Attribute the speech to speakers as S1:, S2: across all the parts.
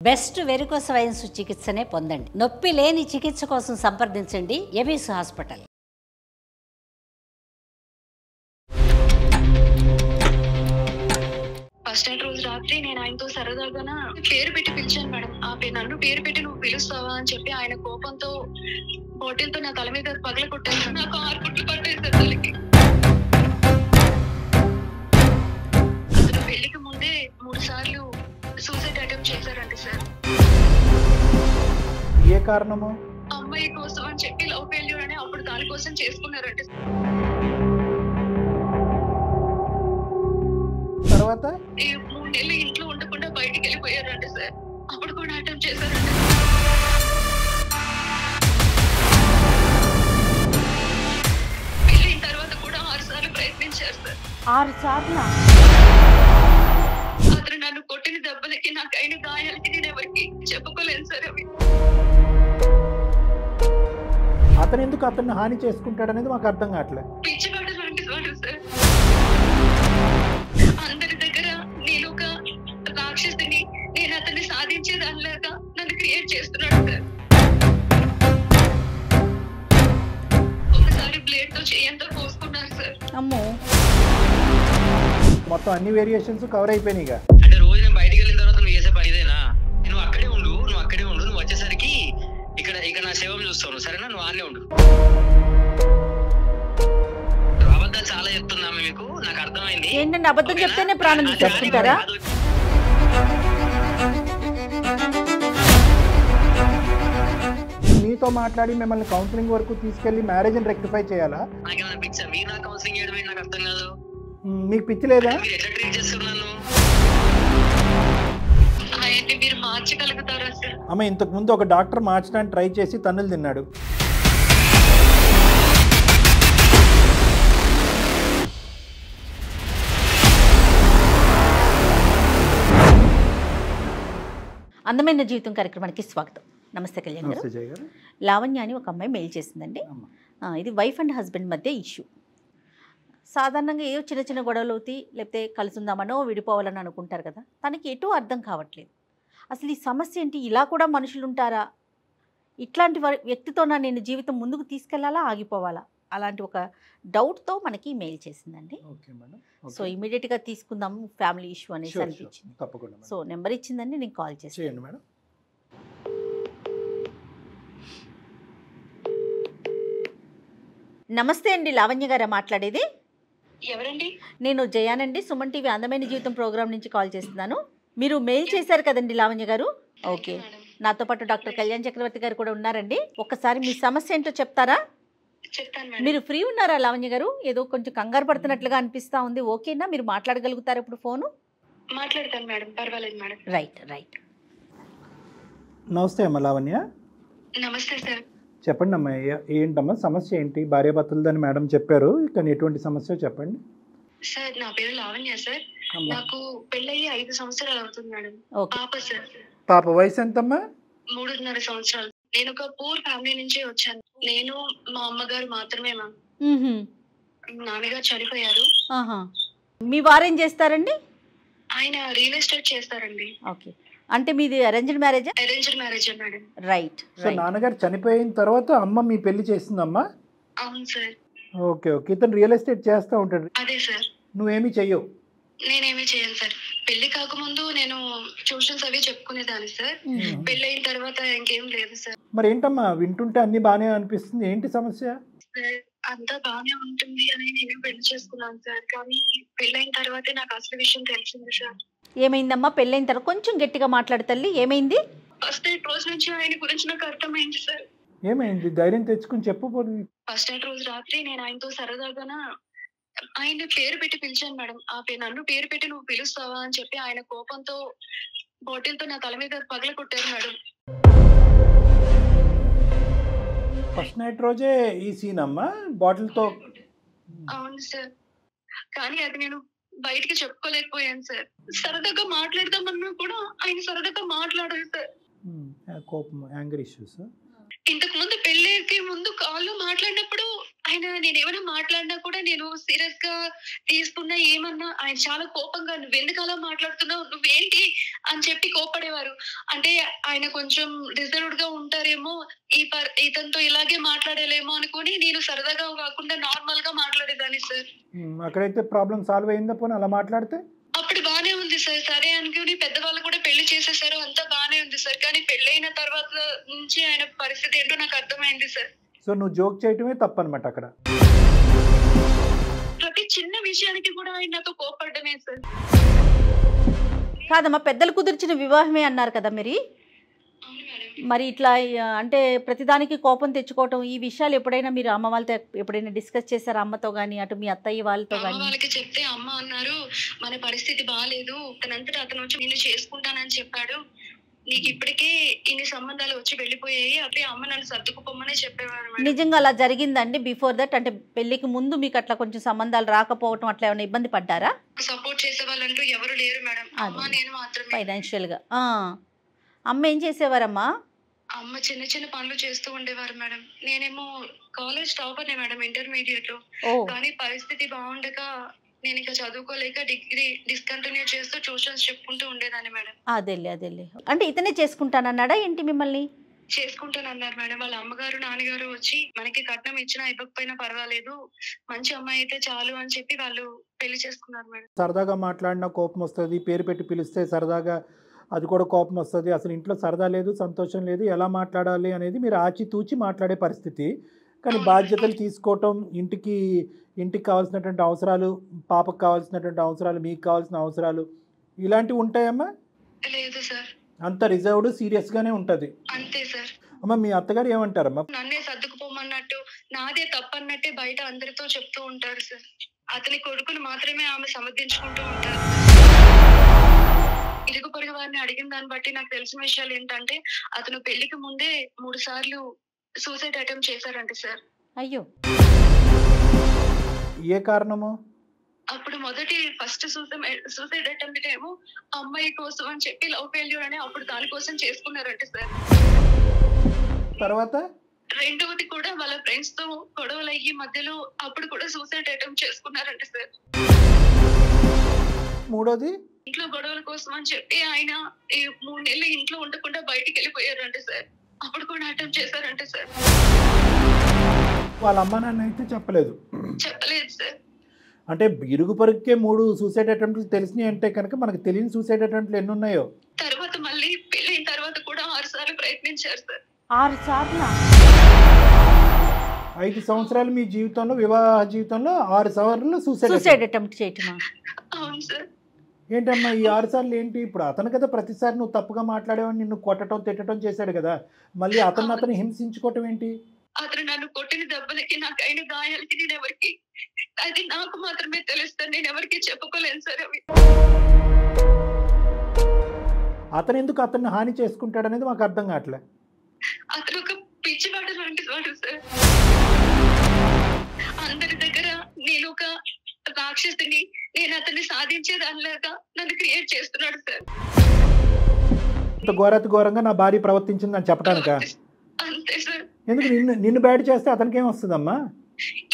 S1: Best varicose veins చికిత్సనే పొందండి. నొప్పి లేని చికిత్స కోసం సంప్రదించండి ఎబిస్ హాస్పిటల్.
S2: ఫస్ట్ నైట్ రోజు రాత్రి నేను ఆయనతో సరదాగా పేరు పెట్టి పిలిచాను మేడం. నన్ను పేరు పెట్టి నువ్వు పిలుస్తావా అని చెప్పి ఆయన కోపంతో బాటిల్ తో నా తల మీద పగల కొట్టాను. నాకు 6 కుట్లు పట్టాయి సార్ తలకి. అతను పెళ్లికి ముందే 3 సార్లు సూసైడ్ అటెంప్ట్ చేశారంట సార్.
S3: ఏ కారణము?
S2: అమ్మాయి కోసం అని చెప్పి లవ్ ఫెయిల్యూర్ అని అప్పుడు దాని కోసం చేసుకున్నారంట.
S3: తర్వాత
S2: 3 నెలలు ఇంట్లో ఉండకుండా బయటికి వెళ్ళిపోయారంట సార్. అప్పుడు కూడా అటెంప్ట్ చేశారంట. పెళ్ళైన తర్వాత కూడా 6 సార్లు ప్రయత్నించారు సార్.
S1: 6 సార్లు?
S2: అతను నన్ను కొట్టిన దెబ్బలకి నాకు అయిన గాయాలకి నేను ఎవరికి చెప్పుకోలేను సార్. అవి
S3: అతను ఎందుకు అతన్ని హాని చేసుకుంటాడు అనేది మాకు అర్థం కావట్లేదు.
S2: పిచ్చివాడు లాంటి వాడు సార్. అందరి దగ్గర నేను ఒక రాక్షసిని, నేను అతన్ని సాధించేదానిలాగా నన్ను క్రియేట్ చేస్తున్నాడు సార్. ఒకసారి బ్లేడ్ తో చేయంతో పోసుకున్నారు సార్.
S1: అమ్మో,
S3: మొత్తం అన్ని వేరియేషన్స్ కవర్ అయిపోయినాయి.
S4: అంటే రోజు నేను బయటికి వెళ్ళిన తర్వాత నువ్వు చేసే పని ఇదేనా? నువ్వు అక్కడే ఉండు, నువ్వు వచ్చేసరికి ఇక్కడ నా సేవం చూస్తావు, సరేనా? నువ్వు ఆనే ఉండు. అబద్ధాలు చాలా చెప్తున్నాము మీకు, నాకు అర్థమైంది.
S1: ఏంటంటే అబద్ధం చెప్తేనే ప్రాణం తీసుకుంటారా?
S3: మీతో మాట్లాడి మిమ్మల్ని కౌన్సిలింగ్ వరకు తీసుకెళ్లి మ్యారేజ్ రెక్టిఫై చేయాలా?
S4: నాకేమైనా పిచ్చా? మీరు నా కౌన్సిలింగ్ చేయడం నాకు అర్థం కాదు.
S3: మీకు పిచ్చి లేదా?
S4: మీరు ఎట్లా ట్రీట్ చేస్తున్నాను?
S2: ఆయన్ని మీరు మార్చగలుగుతారా సార్?
S3: అమ్మ, ఇంతకు ముందు ఒక డాక్టర్ మార్చడానికి ట్రై చేసి తన్నులు తిన్నాడు.
S1: అందమైన జీవితం కార్యక్రమానికి స్వాగతం. నమస్తే కళ్యాణ్ గారు. లావణ్య అని ఒక అమ్మాయి మెయిల్ చేసిందండి. ఇది వైఫ్ అండ్ హస్బెండ్ మధ్య ఇష్యూ. సాధారణంగా ఏవో చిన్న చిన్న గొడవలు అవుతాయి, లేకపోతే కలుసుందామనో విడిపోవాలని అనుకుంటారు కదా. తనకి ఎటూ అర్థం కావట్లేదు. అసలు ఈ సమస్య ఏంటి? ఇలా కూడా మనుషులు ఉంటారా? ఇట్లాంటి వ్యక్తితో నేను జీవితం ముందుకు తీసుకెళ్లాలా, ఆగిపోవాలా? అలాంటి ఒక డౌట్తో మనకి మెయిల్ చేసిందండి. సో ఇమీడియట్గా తీసుకుందాం, ఫ్యామిలీ ఇష్యూ అనేసి అనిపించింది. సో నెంబర్ ఇచ్చిందండి, నేను కాల్ చేసాను మేడం. నమస్తే అండి, లావణ్య గారా మాట్లాడేది?
S2: ఎవరండి?
S1: నేను జయానండి, సుమన్ టీవీ అందమైన జీవితం ప్రోగ్రామ్ నుంచి కాల్ చేస్తున్నాను. మీరు మెయిల్ చేశారు కదండి లావణ్య గారు? ఓకే, నాతో పాటు డాక్టర్ కళ్యాణ్ చక్రవర్తి గారు కూడా ఉన్నారండి. ఒక్కసారి మీ సమస్య ఏంటో చెప్తారా? మీరు ఫ్రీ ఉన్నారా లావణ్య గారు? ఏదో కొంచెం కంగారు పడుతున్నట్లుగా అనిపిస్తా ఉంది. ఓకేనా? మీరు మాట్లాడగలుగుతారా ఇప్పుడు? ఫోను
S2: మాట్లాడతాను మేడం, పర్వాలేదు మేడం.
S1: రైట్.
S3: నమస్తే అమ్మ లావణ్య.
S2: నమస్తే సార్.
S3: చెప్పండి అమ్మా, ఏంటమ్మా సమస్య ఏంటి? భార్యాభర్తలదని మేడం చెప్పారు, కానీ ఎటువంటి సమస్య చెప్పండి.
S2: సార్ నా పేరు లావణ్య సార్. నాకు పెళ్ళయి 5 సంవత్సరాలు అవుతుంది మేడం. పాప సార్.
S3: పాప వయసు ఎంతమ్మా?
S2: 3.5 సంవత్సరాలు. నేను ఒక పూర్ ఫ్యామిలీ నుంచి వచ్చాను. నేను మా అమ్మగారు మాత్రమే మ్యామ్. నాన్నగారు చనిపోయారు.
S1: మీ వారు ఏం చేస్తారండి?
S2: ఆయన రియల్ ఎస్టేట్ చేస్తారండి.
S1: ఓకే, అంటే మీది arranged marriage?
S2: Arranged marriage madam.
S1: Right.
S3: So నాన్నగారు చనిపోయిన తర్వాత అమ్మ మీ పెళ్లి చేసిందమ్మా?
S2: అవును సార్.
S3: ఓకే. ఇతను రియల్ ఎస్టేట్ చేస్తూ ఉంటాడు?
S2: అదే సార్.
S3: నువ్వేమీ చెయ్యవు?
S2: నేనేమీ చేయను సార్. పెళ్లి కాకముందు నేను ట్యూషన్స్ అవి చెప్పుకునేదాన్ని సార్. పెళ్లి అయిన తర్వాత ఇంకేం లేదు సార్.
S3: మరి ఏంటమ్మా వింటుంటే అన్ని బానే అనిపిస్తుంది, ఏంటి సమస్య?
S2: అంతా బానే ఉంటుంది అని నేను పెళ్లి చేసుకున్నాను సార్. కానీ పెళ్ళైన తర్వాతే నాకు అసలు విషయం తెలిసింది సార్.
S1: ఏమైందమ్మా పెళ్ళైన తర్వాత? కొంచెం గట్టిగా మాట్లాడు తల్లి, ఏమైంది?
S2: ఫస్ట్ నైట్ రోజు నుంచి ఆయన గురించి నాకు అర్థమైంది సార్.
S3: ఏమైంది? ధైర్యం తెచ్చుకుని చెప్పు.
S2: ఫస్ట్ నైట్ రోజు రాత్రి నేను ఆయనతో సరదాగా ఆయన పేరు పెట్టి పిలిచాను మేడం. నన్ను పేరు పెట్టి నువ్వు పిలుస్తావా అని చెప్పి ఆయన కోపంతో బాటిల్ తో నా తల మీద పగల కొట్టారు మేడం.
S3: ఫస్ట్ నైట్ రోజే ఈ సీన్ అమ్మా, బాటిల్ తో?
S2: అవును సార్. కానీ అది నేను బయటికి చెప్పుకోలేకపోయాను సార్. సరదాగా మాట్లాడదామన్నా కూడా ఆయన సరదాగా మాట్లాడారు సార్.
S3: కోపం, యాంగర్ ఇష్యూస్.
S2: ఇంతకు ముందు పెళ్లికి ముందు కాల్లో మాట్లాడినప్పుడు ఆయన నేనేమైనా మాట్లాడినా కూడా నేను సీరియస్ గా తీసుకున్నా ఏమన్నా ఆయన చాలా కోపంగా నువ్వెందుకు అలా మాట్లాడుతున్నావు, నువ్వేంటి అని చెప్పి కోపడేవారు. అంటే ఆయన కొంచెం రిజర్వ్డ్ గా ఉంటారేమో, ఇతనితో ఇలాగే మాట్లాడలేమో అనుకుని నేను సరదాగా కాకుండా నార్మల్ గా మాట్లాడేదాన్ని సార్.
S3: అక్కడైతే ప్రాబ్లం సాల్వ్ అయిందా పోనీ అలా మాట్లాడితే?
S2: అప్పుడు బానే ఉంది సార్. సరే అనుకుని పెద్దవాళ్ళు కూడా పెళ్లి చేసేసారు, అంతా బానే ఉంది సార్. కానీ పెళ్ళైన తర్వాత నుంచి ఆయన పరిస్థితి ఏంటో నాకు అర్థమైంది సార్.
S3: సో నువ్వు జోక్ చేయటమే తప్పు అనమాట అక్కడ.
S2: ప్రతి చిన్న విషయానికి కూడా ఆయన నాతో కోపడ్డమే సార్.
S1: కాదమ్మా, పెద్దలు కుదిర్చిన వివాహమే అన్నారు కదా మీరు.
S2: అవును మేడం.
S1: మరి ఇట్లా అంటే ప్రతిదానికి కోపం తెచ్చుకోవటం, ఈ విషయాలు ఎప్పుడైనా మీరు అమ్మ వాళ్ళతో ఎప్పుడైనా డిస్కస్ చేశారా? అమ్మతో కానీ అటు మీ అత్తయ్య వాళ్ళతో
S2: అమ్మ
S1: కానీ?
S2: వాళ్ళకి చెప్తే అమ్మ అన్నారు, మన పరిస్థితి బాగాలేదు, తనంతటా అతను వచ్చి నిన్ను చేసుకుంటానని చెప్పాడు, నీకు ఇప్పటికే ఇన్ని సంబంధాలు వచ్చి వెళ్ళిపోయాయి, అప్పుడే అమ్మ నన్ను సర్దుకుపోమని చెప్పేవారు మేడం.
S1: నిజంగా అలా జరిగిందండి? బిఫోర్ దట్ అంటే పెళ్లికి ముందు మీకు అట్లా కొంచెం సంబంధాలు రాకపోవటం అట్లా ఏమైనా ఇబ్బంది పడ్డారా?
S2: సపోర్ట్ చేసే వాళ్ళంటూ ఎవరు లేరు మేడం, అమ్మ నేను మాత్రమే.
S1: ఫైనాన్షియల్గా అమ్మ ఏం చేసేవారమ్మా?
S2: అమ్మ చిన్న చిన్న పనులు చేస్తూ ఉండేవారు మేడం. నేనేమో కాలేజ్ టాపర్నే మేడం, ఇంటర్మీడియట్ లో. కానీ పరిస్థితి బాగుండక నేను ఇక చదువుకోలేక డిగ్రీ డిస్కంటిన్యూ చేస్తూ ట్యూషన్స్ చెప్పుకుంటూ ఉండేదాన్ని మేడం.
S1: అదేలే. అంటే ఇతనే చేసుకుంటానన్నాడా ఏంటి మిమ్మల్ని?
S2: చేసుకుంటానన్నారు మేడం. వాళ్ళ అమ్మగారు నాన్నగారు వచ్చి మనకి కట్నం ఇచ్చినా ఇవ్వకపోయినా పర్వాలేదు, మంచి అమ్మాయి అయితే చాలు అని చెప్పి వాళ్ళు పెళ్లి చేసుకున్నారు మేడం.
S3: సరదాగా మాట్లాడినా కోపం వస్తుంది, పేరు పెట్టి పిలిస్తే సరదాగా అది కూడా కోపం వస్తుంది. అసలు ఇంట్లో సరదా లేదు, సంతోషం లేదు, ఎలా మాట్లాడాలి అనేది మీరు ఆచితూచి మాట్లాడే పరిస్థితి. కానీ బాధ్యతలు తీసుకోవటం, ఇంటికి కావాల్సినటువంటి అవసరాలు, పాపకు కావాల్సినటువంటి అవసరాలు, మీకు కావాల్సిన అవసరాలు ఇలాంటివి ఉంటాయమ్మా?
S2: లేదు సార్.
S3: అంత రిజర్వ్డ్ సీరియస్గానే ఉంటుంది.
S2: అంతే సార్.
S3: అమ్మ మీ అత్తగారు ఏమంటారమ్మా?
S2: నన్నే సర్దుకుపోమన్నట్టు, నాదే తప్పన్నట్టే బయట అందరితో చెప్తూ ఉంటారు సార్. అతని కొడుకును మాత్రమే ఆమె సమర్థించుకుంటూ ఉంటారు. ఇరుగు పొరుగు వారిని అడిగిన దాన్ని బట్టి నాకు తెలిసిన విషయాలు ఏంటంటే, అతను పెళ్లికి ముందే 3 సార్లు సూసైడ్ అటెంప్ట్ చేశారంట సార్.
S1: అయ్యో,
S3: ఏ కారణము?
S2: అప్పుడు ఫస్ట్ సూసైడ్ అటెంప్ట్ ఏమో అమ్మాయి కోసం అని చెప్పి లవ్ ఫెయిల్యూర్ అని అప్పుడు దానికోసం చేసుకున్నారంట సార్.
S3: తర్వాత
S2: రెండవది కూడా వాళ్ళ ఫ్రెండ్స్ తో గొడవలు అయ్యి మధ్యలో అప్పుడు కూడా సూసైడ్ అటెంప్ట్ చేసుకున్నారంట సార్.
S3: మూడోది
S2: ఇంట్లో గొడవల కోసం అని చెప్పి ఆయన 3 నెలలు ఇంట్లో ఉండకుండా బయటికి వెళ్ళిపోయారంట సార్. అప్పుడు కూడా అటెంప్ట్ చేశారంట సార్.
S3: వాళ్ళ అమ్మ నాన్న అయితే చెప్పలేదు
S2: సార్.
S3: అంటే ఇరుగు పొరుగుకే 3 సూసైడ్ అటెంప్ట్లు తెలిసినాయి అంటే కనుక మనకు తెలియని సూసైడ్ అటెంప్ట్లు ఎన్ని ఉన్నాయో.
S2: తర్వాత మళ్ళీ పెళ్ళైన తర్వాత కూడా 6 సార్లు ప్రయత్నించారు సార్.
S1: 6 సార్లు?
S3: 5 సంవత్సరాలు మీ జీవితంలో, వివాహ జీవితంలో 6 సార్లు
S1: సూసైడ్ అటెంప్ట్ చేయటమా?
S2: అవును సార్.
S3: ఏంటమ్మా ఈ 6 సార్లు ఏంటి? ఇప్పుడు అతను కదా ప్రతిసారి నువ్వు తప్పుగా మాట్లాడేవని నిన్ను కొట్టడం తిట్టడం చేశాడు కదా, మళ్ళీ అతను హింసించుకోవటం ఏంటి?
S2: అతను నన్ను కొట్టిన దెబ్బలకి, నాకు అయిన గాయాలకి నేను ఎవరికి, అది నాకు మాత్రమే తెలుస్తాను, నేను ఎవరికి చెప్పుకోలేను సార్ అవి.
S3: అతను ఎందుకు అతన్ని హాని చేసుకుంటాడు అనేది మాకు అర్థం కావట్లే.
S2: అతను ఒక పిచ్చివాడు లాంటి వాడు సార్. అందరి దగ్గర నేను ఒక రాక్షసుని, నేను అతన్ని సాధించేదానిలాగా నన్ను క్రియేట్ చేస్తున్నాడు సార్.
S3: ఇంత ఘోరంగా నా భార్య ప్రవర్తించిందని చెప్పడానిక?
S2: అంతే సార్.
S3: ఎందుకు నిన్ను బ్యాడ్ చేస్తే అతనికి ఏం వస్తుందమ్మా?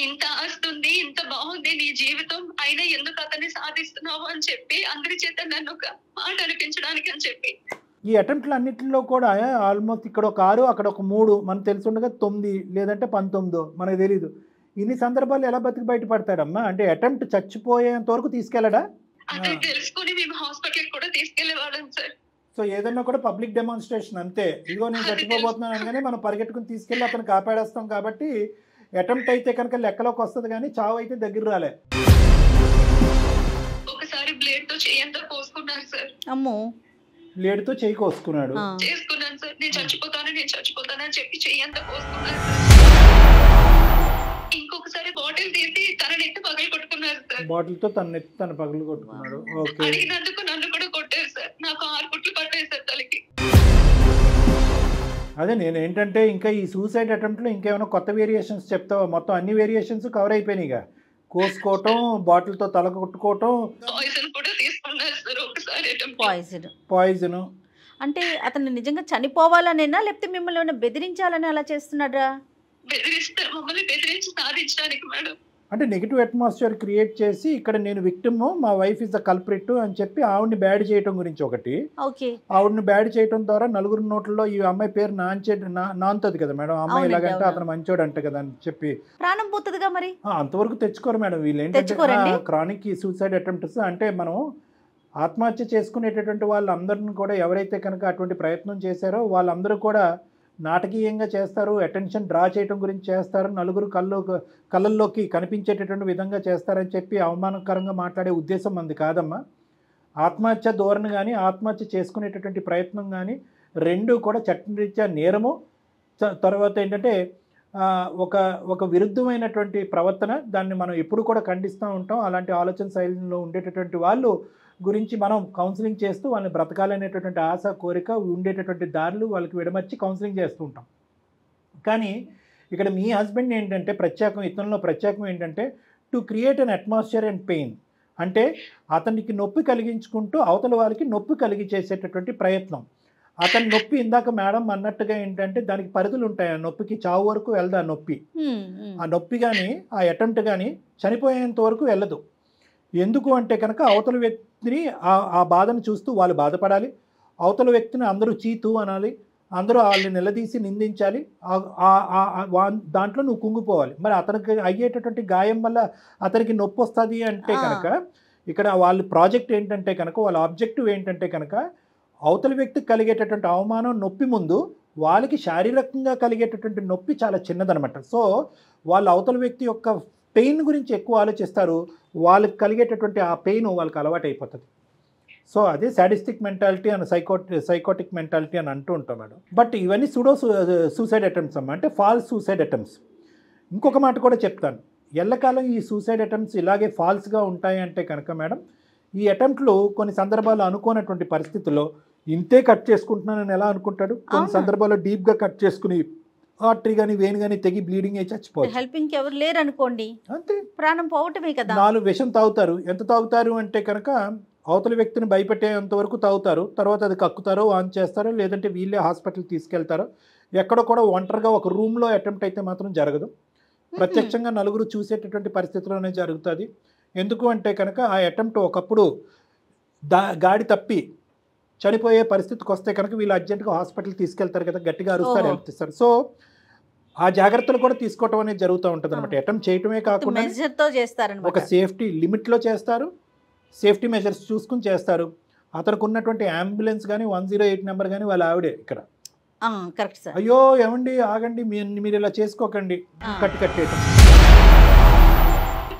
S2: ఇంత ఆస్తుంది, ఇంత బాగుంది నీ జీవితం, అయినా ఎందుకు అతన్ని సాధిస్తున్నావు అని చెప్పి అందరి చేత నన్ను ఒక మాట అనిపించడానికి అని చెప్పి.
S3: ఈ అటెంప్ట్లు అన్నింటిలో కూడా ఆల్మోస్ట్ ఇక్కడ ఒక 6 అక్కడ ఒక 3 మనకు తెలిసి ఉండగా 9 లేదంటే 19 మనకు తెలీదు. ఇన్ని సందర్భాలు ఎలా బతికి బయటపడతాడమ్మా? అంటే అటెంప్ట్ చచ్చిపోయేంత వరకు తీసుకెళ్ళడా?
S2: అదే తెలుసుకుని మేము హాస్పిటల్ కూడా తీసుకెళ్లేవాళ్ళం సార్.
S3: సో ఏదన్నా కూడా పబ్లిక్ డెమాన్స్ట్రేషన్ అంతే, ఇదిగో నేను చచ్చిపోబోతున్నాను అనగానే మనం పరిగెట్టుకుని తీసుకెళ్ళి అతను కాపాడేస్తాం. కాబట్టి అటెంప్ట్ అయితే కనుక లెక్కలోకి వస్తుంది, కానీ చావు అయితే దగ్గర రాలే.
S2: ఒకసారి బ్లేడ్ తో చేయంతా కోసుకున్నాను సార్.
S1: అమ్మో,
S3: బ్లేడ్తో చేయి కోసుకున్నాడు.
S2: చేసుకున్నాను సార్. నేను చచ్చిపోతాను అని చెప్పి చెయ్యంతా కోసుకున్నాను సార్. ఇంకొకసారి బాటిల్ తీసి తన నెత్తి పగలు కొట్టుకున్నారు సార్.
S3: బాటిల్తో తన నెత్తి తన పగలు కొట్టుకున్నాడు. ఓకే.
S2: అడిగినందుకు నన్ను కూడా కొట్టారు సార్. నాకు 6 కుట్లు పట్టాయి సార్ తలకి.
S3: అదే నేను ఏంటంటే ఇంకా ఈ సూసైడ్ అటెంప్ట్లో ఇంకేమైనా కొత్త వేరియేషన్స్ చెప్తావా? మొత్తం అన్ని వేరియేషన్స్ కవర్ అయిపోయినాయిగా. కోసుకోవటం, బాటిల్తో తల కొట్టుకోవటం,
S2: పాయిజన్ కూడా తీసుకున్నారు సార్ ఒకసారి.
S3: పాయిజన్
S1: అంటే అతను నిజంగా చనిపోవాలనేనా లేకపోతే మిమ్మల్ని ఏమైనా బెదిరించాలని అలా చేస్తున్నాడా?
S2: మమ్మల్ని బెదిరించి సాధించడానికి మేడం.
S3: అంటే నెగిటివ్ అట్మాస్ఫియర్ క్రియేట్ చేసి ఇక్కడ నేను విక్టిమ్, మా వైఫ్ ఇస్ ద కల్ప్రిట్ అని చెప్పి ఆవిడ్ని బ్యాడ్ చేయటం గురించి ఒకటి.
S1: ఓకే.
S3: ఆవిడ్ని బ్యాడ్ చేయటం ద్వారా నలుగురు నోట్లలో ఈ అమ్మాయి పేరు నాంతది కదా మేడం, అమ్మాయి ఇలాగంటే అతను మంచోడు అంట కదా అని చెప్పి
S1: ప్రాణం పోతుందిగా మరి.
S3: అంతవరకు తెచ్చుకోరు మేడం వీళ్ళు. ఏంటంటే క్రానిక్ సూసైడ్ అటెంప్ట్స్ అంటే మనం ఆత్మహత్య చేసుకునేటటువంటి వాళ్ళందరిని కూడా ఎవరైతే కనుక అటువంటి ప్రయత్నం చేశారో వాళ్ళందరూ కూడా నాటకీయంగా చేస్తారు, అటెన్షన్ డ్రా చేయడం గురించి చేస్తారు, నలుగురు కళ్ళల్లోకి కనిపించేటటువంటి విధంగా చేస్తారని చెప్పి అవమానకరంగా మాట్లాడే ఉద్దేశం మంది కాదమ్మా. ఆత్మహత్య ధోరణి కానీ ఆత్మహత్య చేసుకునేటటువంటి ప్రయత్నం కానీ రెండూ కూడా చట్టరీత్యా నేరము. తర్వాత ఏంటంటే ఒక విరుద్ధమైనటువంటి ప్రవర్తన, దాన్ని మనం ఎప్పుడు కూడా ఖండిస్తూ ఉంటాం. అలాంటి ఆలోచన శైలిలో ఉండేటటువంటి వాళ్ళు గురించి మనం కౌన్సిలింగ్ చేస్తూ వాళ్ళని బ్రతకాలనేటటువంటి ఆశ కోరిక ఉండేటటువంటి దారులు వాళ్ళకి విడమర్చి కౌన్సిలింగ్ చేస్తూ ఉంటాం. కానీ ఇక్కడ మీ హస్బెండ్ ఏంటంటే ఇతనిలో ప్రత్యేకం ఏంటంటే to create an atmosphere and pain. అంటే అతనికి నొప్పి కలిగించుకుంటూ అవతల వాళ్ళకి నొప్పి కలిగి చేసేటటువంటి ప్రయత్నం. అతని నొప్పి ఇందాక మేడం అన్నట్టుగా ఏంటంటే దానికి పరిధులు ఉంటాయి. ఆ నొప్పికి చావు వరకు వెళ్ళదు ఆ నొప్పి. ఆ నొప్పి కానీ ఆ అటెంప్ట్ కానీ చనిపోయేంత వరకు వెళ్ళదు. ఎందుకు అంటే కనుక అవతల వ్యక్తిని ఆ బాధను చూస్తూ వాళ్ళు బాధపడాలి, అవతల వ్యక్తిని అందరూ చీతు అనాలి, అందరూ వాళ్ళని నిలదీసి నిందించాలి, దాంట్లో నువ్వు కుంగిపోవాలి. మరి అతనికి అయ్యేటటువంటి గాయం వల్ల అతనికి నొప్పి వస్తుంది అంటే కనుక ఇక్కడ వాళ్ళ ప్రాజెక్ట్ ఏంటంటే కనుక వాళ్ళ ఆబ్జెక్టివ్ ఏంటంటే కనుక అవతల వ్యక్తికి కలిగేటటువంటి అవమానం నొప్పి ముందు వాళ్ళకి శారీరకంగా కలిగేటటువంటి నొప్పి చాలా చిన్నదనమాట. సో వాళ్ళు అవతల వ్యక్తి యొక్క పెయిన్ గురించి ఎక్కువ ఆలోచిస్తారు, వాళ్ళకి కలిగేటటువంటి ఆ పెయిన్ వాళ్ళకి అలవాటు అయిపోతుంది. సో అదే సాడిస్టిక్ మెంటాలిటీ అని సైకోటిక్ మెంటాలిటీ అని అంటూ ఉంటాం మేడం. బట్ ఇవన్నీ సూసైడ్ అటెంప్ట్స్ అమ్మా, అంటే ఫాల్స్ సూసైడ్ అటెంప్ట్స్. ఇంకొక మాట కూడా చెప్తాను, ఎల్లకాలం ఈ సూసైడ్ అటెంప్ట్స్ ఇలాగే ఫాల్స్గా ఉంటాయి అంటే కనుక మేడం ఈ అటెంప్ట్లు కొన్ని సందర్భాల్లో అనుకోనటువంటి పరిస్థితుల్లో ఇంతే కట్ చేసుకుంటున్నానని ఎలా అనుకుంటాడు, కొన్ని సందర్భాల్లో డీప్గా కట్ చేసుకుని ఆర్టరీ కానీ వేణు కానీ తెగి బ్లీడింగ్ అయి చచ్చిపోవచ్చు.
S1: హెల్పింగ్ ఎవరు లేరు అనుకోండి, అంతే ప్రాణం పోవటమే కదా. 4
S3: విషం తాగుతారు. ఎంత తాగుతారు అంటే కనుక అవతల వ్యక్తిని భయపెట్టేంత వరకు తాగుతారు, తర్వాత అది కక్కుతారో ఆన్ చేస్తారో లేదంటే వీళ్ళే హాస్పిటల్ తీసుకెళ్తారో. ఎక్కడో కూడా ఒంటరిగా ఒక రూమ్లో అటెంప్ట్ అయితే మాత్రం జరగదు, ప్రత్యక్షంగా నలుగురు చూసేటటువంటి పరిస్థితిలోనే జరుగుతుంది. ఎందుకు అంటే కనుక ఆ అటెంప్ట్ ఒకప్పుడు గాడి తప్పి చనిపోయే పరిస్థితికి వస్తే కనుక వీళ్ళు అర్జెంటుగా హాస్పిటల్ తీసుకెళ్తారు కదా, గట్టిగా అరుస్తారు, హెల్ప్ ఇస్తారు. సో ఆ జాగ్రత్తలు కూడా తీసుకోవటం అనేది జరుగుతూ ఉంటుంది అనమాట. అటెంప్ట్ చేయటమే కాకుండా ఒక సేఫ్టీ లిమిట్లో చేస్తారు, సేఫ్టీ మెజర్స్ చూసుకుని చేస్తారు. అతనికి ఉన్నటువంటి అంబులెన్స్ కానీ 108 నెంబర్ కానీ వాళ్ళ ఆవిడే ఇక్కడ.
S1: Correct sir.
S3: అయ్యో ఏమండి ఆగండి, మీరు ఇలా చేసుకోకండి, కట్టేయటం.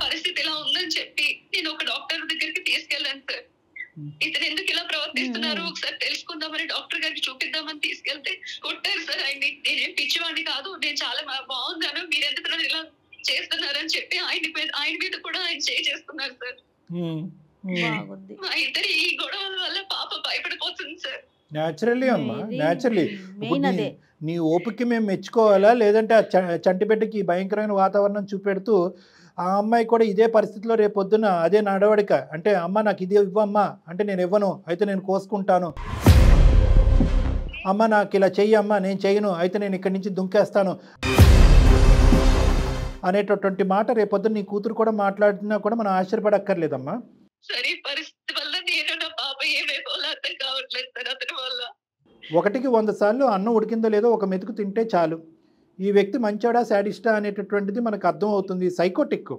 S2: పరిస్థితి ఇలా ఉందని చెప్పి నేను ఒక డాక్టర్ దగ్గరికి తీసుకెళ్ళాను సార్. ఇతను ఎందుకు ఇలా ప్రవర్తిస్తున్నారు ఒకసారి తెలుసుకుందామని డాక్టర్ గారికి చూపిద్దామని తీసుకెళ్తే కొట్టారు సార్ ఆయన్ని. నేనేం పిచ్చివాడిని కాదు, నేను చాలా బాగున్నాను, మీరు ఎందుకు ఇలా చేస్తున్నారని చెప్పి ఆయన మీద కూడా ఆయన చేస్తున్నారు సార్. మా ఇద్దరు ఈ గొడవల వల్ల పాప భయపడిపోతుంది సార్.
S3: న్యాచురల్లీ అమ్మా, న్యాచురల్లీ. నీ ఓపిక మేము మెచ్చుకోవాలా, లేదంటే ఆ చంటిబిడ్డకి భయంకరమైన వాతావరణం చూపెడుతూ ఆ అమ్మాయి కూడా ఇదే పరిస్థితిలో రేపు పొద్దున అదే నడవడిక అంటే అమ్మ నాకు ఇది ఇవ్వమ్మా అంటే నేను ఇవ్వను, అయితే నేను కోసుకుంటాను, అమ్మ నాకు ఇలా చెయ్యి అమ్మా నేను చెయ్యను, అయితే నేను ఇక్కడి నుంచి దుంకేస్తాను అనేటటువంటి మాట రేపొద్దున నీ కూతురు కూడా మాట్లాడినా కూడా మనం ఆశ్చర్యపడక్కర్లేదమ్మా. ఒకటికి 100 సార్లు అన్నం ఉడికిందో లేదో ఒక మెతుకు తింటే చాలు, ఈ వ్యక్తి మంచోడా శాడిస్టా అనేటటువంటిది మనకు అర్థం అవుతుంది. సైకోటిక్.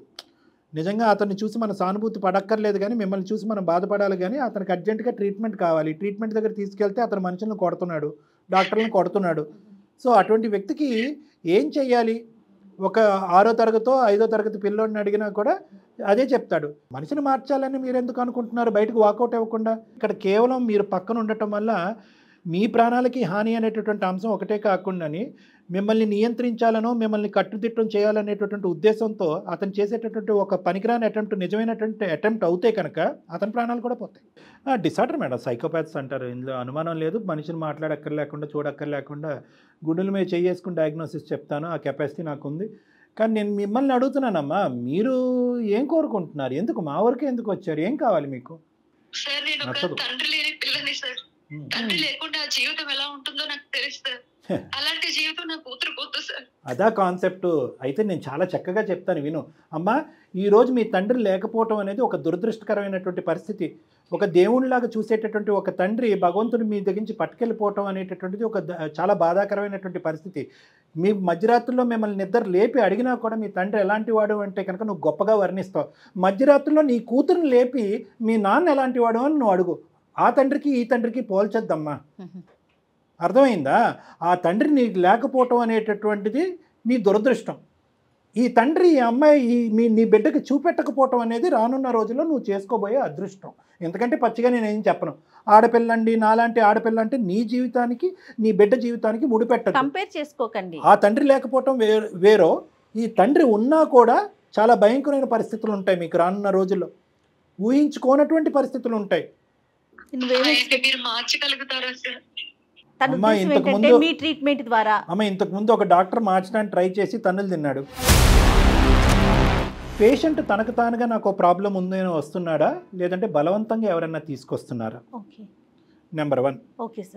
S3: నిజంగా అతన్ని చూసి మన సానుభూతి పడక్కర్లేదు, కానీ మిమ్మల్ని చూసి మనం బాధపడాలి. కానీ అతనికి అర్జెంటుగా ట్రీట్మెంట్ కావాలి. ట్రీట్మెంట్ దగ్గర తీసుకెళ్తే అతను మనుషులను కొడుతున్నాడు, డాక్టర్లను కొడుతున్నాడు. సో అటువంటి వ్యక్తికి ఏం చెయ్యాలి? ఒక 6వ తరగతో 5వ తరగతి పిల్లోడిని అడిగినా కూడా అదే చెప్తాడు. మనిషిని మార్చాలని మీరు ఎందుకు అనుకుంటున్నారు బయటకు వాకౌట్ ఇవ్వకుండా? ఇక్కడ కేవలం మీరు పక్కన ఉండటం వల్ల మీ ప్రాణాలకి హాని అనేటటువంటి అంశం ఒకటే కాకుండాని మిమ్మల్ని నియంత్రించాలనో మిమ్మల్ని కట్టుదిట్టం చేయాలనేటటువంటి ఉద్దేశంతో అతను చేసేటటువంటి ఒక పనికిరాని అటెంప్ట్ నిజమైనటువంటి అటెంప్ట్ అవుతే కనుక అతని ప్రాణాలు కూడా పోతాయి. డిసార్డర్ మేడం, సైకోపాథ్స్ అంటారు, ఇందులో అనుమానం లేదు. మనిషిని మాట్లాడక్కర్లేకుండా చూడక్కర్లేకుండా గుండెల మీద చేసుకుని డయాగ్నోసిస్ చెప్తాను, ఆ కెపాసిటీ నాకు ఉంది. కానీ నేను మిమ్మల్ని అడుగుతున్నానమ్మా, మీరు ఏం కోరుకుంటున్నారు? ఎందుకు మా వరకే ఎందుకు వచ్చారు? ఏం కావాలి మీకు?
S2: తండ్రి లేకుండా జీవితం ఎలా ఉంటుందో నాకు తెలుసు. అలాంటి జీవితం నా కూతురు సార్.
S3: అదా కాన్సెప్ట్. అయితే నేను చాలా చక్కగా చెప్తాను విను. అమ్మా, ఈరోజు మీ తండ్రి లేకపోవటం అనేది ఒక దురదృష్టకరమైనటువంటి పరిస్థితి. ఒక దేవుడిలాగా చూసేటటువంటి ఒక తండ్రి భగవంతుడు మీ దగ్గర నుంచి పట్టుకెళ్ళిపోవటం అనేటటువంటిది చాలా బాధాకరమైనటువంటి పరిస్థితి. మీ మధ్యరాత్రుల్లో మిమ్మల్ని నిద్ర లేపి అడిగినా కూడా మీ తండ్రి ఎలాంటి వాడు అంటే కనుక నువ్వు గొప్పగా వర్ణిస్తావు. మధ్యరాత్రుల్లో నీ కూతురుని లేపి మీ నాన్న ఎలాంటి వాడు అని నువ్వు అడుగు. ఆ తండ్రికి ఈ తండ్రికి పోల్చొద్దమ్మా. అర్థమైందా? ఆ తండ్రి నీకు లేకపోవటం అనేటటువంటిది నీ దురదృష్టం. ఈ తండ్రి ఈ అమ్మాయి నీ బిడ్డకి చూపెట్టకపోవటం అనేది రానున్న రోజుల్లో నువ్వు చేసుకోబోయే అదృష్టం. ఎందుకంటే పచ్చిగా నేనేం చెప్పను. ఆడపిల్లండి, నాలాంటి ఆడపిల్ల అంటే నీ జీవితానికి నీ బిడ్డ జీవితానికి ముడిపెట్టదు.
S1: కంపేర్ చేసుకోకండి.
S3: ఆ తండ్రి లేకపోవటం వేరో, ఈ తండ్రి ఉన్నా కూడా చాలా భయంకరమైన పరిస్థితులు ఉంటాయి మీకు రానున్న రోజుల్లో. ఊహించుకోనటువంటి పరిస్థితులు ఉంటాయి.
S2: మీరు మార్చగలుగుతారా సార్?
S3: అమ్మ, ఇంతకుముందు
S1: మీ ట్రీట్మెంట్ ద్వారా
S3: ఇంతకుముందు ఒక డాక్టర్ మార్చడానికి ట్రై చేసి తన్నులు తిన్నాడు. పేషెంట్ తనకు తానుగా నాకు ప్రాబ్లం ఉందని వస్తున్నాడా, లేదంటే బలవంతంగా ఎవరైనా తీసుకొస్తున్నారా? నెంబర్ 1.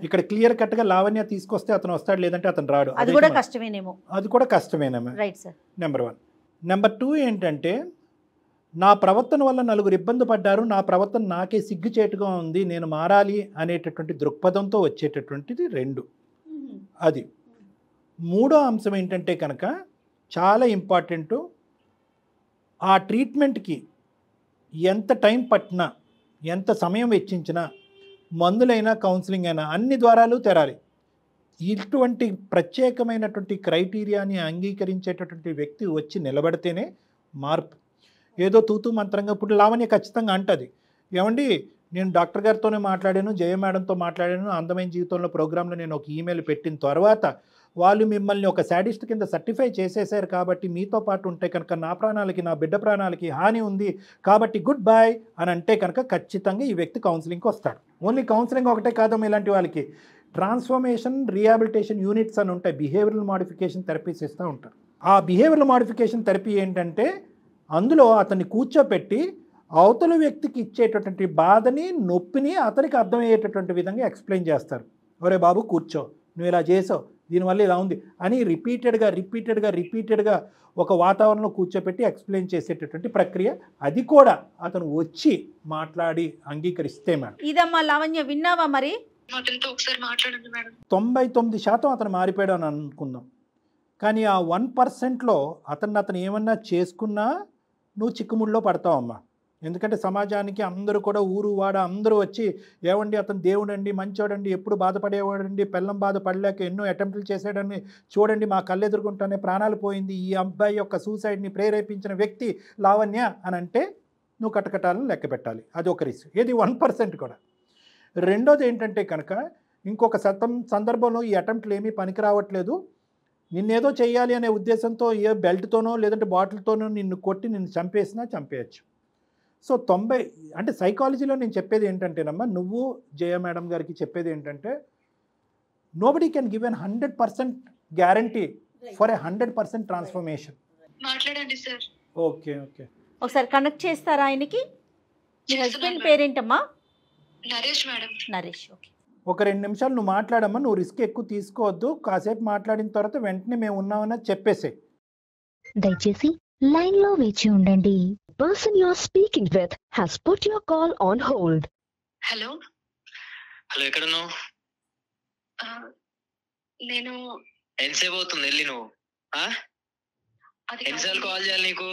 S3: ఇక్కడ క్లియర్ కట్గా లావణ్య తీసుకొస్తే అతను వస్తాడు, లేదంటే అతను రాడు.
S1: అది కూడా కష్టమేనేమో.
S3: అది కూడా కష్టమేనేమో.
S1: Right sir.
S3: నెంబర్ 1. నెంబర్ 2 ఏంటంటే, నా ప్రవర్తన వల్ల నలుగురు ఇబ్బంది పడ్డారు, నా ప్రవర్తన నాకే సిగ్గుచేటుగా ఉంది, నేను మారాలి అనేటటువంటి దృక్పథంతో వచ్చేటటువంటిది 2. అది 3వ అంశం ఏంటంటే కనుక చాలా ఇంపార్టెంటు. ఆ ట్రీట్మెంట్కి ఎంత టైం పట్టినా, ఎంత సమయం వెచ్చించినా, మందులైనా కౌన్సిలింగ్ అయినా అన్ని ద్వారాలు తెరాలి. ఇటువంటి ప్రత్యేకమైనటువంటి క్రైటీరియాని అంగీకరించేటటువంటి వ్యక్తి వచ్చి నిలబడితేనే మార్పు. ఏదో తూతూ మంత్రంగా ఇప్పుడు లావణ్య ఖచ్చితంగా అంటది, ఏమండి నేను డాక్టర్ గారితోనే మాట్లాడాను, జయ మేడంతో మాట్లాడాను, అందమైన జీవితంలో ప్రోగ్రాంలో నేను ఒక ఈమెయిల్ పెట్టిన తర్వాత వాళ్ళు మిమ్మల్ని ఒక శాడిస్ట్ కింద సర్టిఫై చేసేసారు, కాబట్టి మీతో పాటు ఉంటే కనుక నా ప్రాణాలకి, నా బిడ్డ ప్రాణాలకి హాని ఉంది, కాబట్టి గుడ్ బై అని అంటే కనుక ఖచ్చితంగా ఈ వ్యక్తి కౌన్సిలింగ్కి వస్తాడు. ఓన్లీ కౌన్సిలింగ్ ఒకటే కాదమ్మా, ఇలాంటి వాళ్ళకి ట్రాన్స్ఫర్మేషన్ రీహాబిలిటేషన్ యూనిట్స్ అని ఉంటాయి, బిహేవియరల్ మాడిఫికేషన్ థెరపీస్ ఇస్తూ ఉంటారు. ఆ బిహేవియరల్ మాడిఫికేషన్ థెరపీ ఏంటంటే అందులో అతన్ని కూర్చోపెట్టి అవతల వ్యక్తికి ఇచ్చేటటువంటి బాధని, నొప్పిని అతనికి అర్థమయ్యేటటువంటి విధంగా ఎక్స్ప్లెయిన్ చేస్తారు. ఒరే బాబు కూర్చో, నువ్వు ఇలా చేసావు, దీనివల్ల ఇలా ఉంది అని రిపీటెడ్గా ఒక వాతావరణంలో కూర్చోపెట్టి ఎక్స్ప్లెయిన్ చేసేటటువంటి ప్రక్రియ. అది కూడా అతను వచ్చి మాట్లాడి అంగీకరిస్తే మేడం.
S1: ఇదమ్మా లావణ్య, విన్నావా మరి?
S3: 99% అతను మారిపోయాడు అని అనుకుందాం. కానీ ఆ 1%లో అతను ఏమన్నా చేసుకున్నా నువ్వు చిక్కుముడిలో పడతావమ్మా. ఎందుకంటే సమాజానికి అందరూ కూడా ఊరు వాడ అందరూ వచ్చి, ఏమండి అతను దేవుడండి, మంచోడండి, ఎప్పుడు బాధపడేవాడండి, పెళ్ళం బాధపడలేక ఎన్నో అటెంప్ట్లు చేసాడని చూడండి, మా కళ్ళెదురుకుంటానే ప్రాణాలు పోయింది, ఈ అబ్బాయి యొక్క సూసైడ్ని ప్రేరేపించిన వ్యక్తి లావణ్య అని అంటే నువ్వు కటకటాలను లెక్క పెట్టాలి. అది ఒక రిస్క్. ఏది 1% కూడా. రెండోది ఏంటంటే కనుక ఇంకొక సందర్భంలో ఈ అటెంప్ట్లు ఏమీ పనికి రావట్లేదు, నిన్నేదో చేయాలి అనే ఉద్దేశంతో ఏ బెల్ట్తోనో లేదంటే బాటిల్తోనో నిన్ను కొట్టి నిన్ను చంపేయచ్చు. సో 90 అంటే సైకాలజీలో నేను చెప్పేది ఏంటంటేనమ్మా, నువ్వు జయ మేడం గారికి చెప్పేది ఏంటంటే, nobody can give an 100% guarantee for a 100% transformation.
S2: మాట్లాడండి సార్.
S3: ఓకే,
S1: ఒకసారి కనెక్ట్ చేస్తారా ఆయనకి? మీ హస్బెండ్ పేరేంటమ్మా?
S2: నరేష్ మేడం.
S1: నరేష్. ఓకే,
S3: ఒక 2 నిమిషాలు నువ్వు మాట్లాడమ్మా, నువ్వు రిస్క్ ఎక్కువ తీసుకోవద్దు, కాసేపు మాట్లాడిన తర్వాత వెంటనే మేము ఉన్నామని చెప్పేసే.
S5: దయచేసి లైన్ లో వేచి ఉండండి. Person you are speaking with has put your call on hold.
S2: Hello,
S4: ఎక్కడున్నావు?
S2: నేను
S4: ఎంతసేపు అవుతుంది వెళ్ళి? నువ్వు ఎన్నిసార్లు కాల్ చేయాలి నీకు?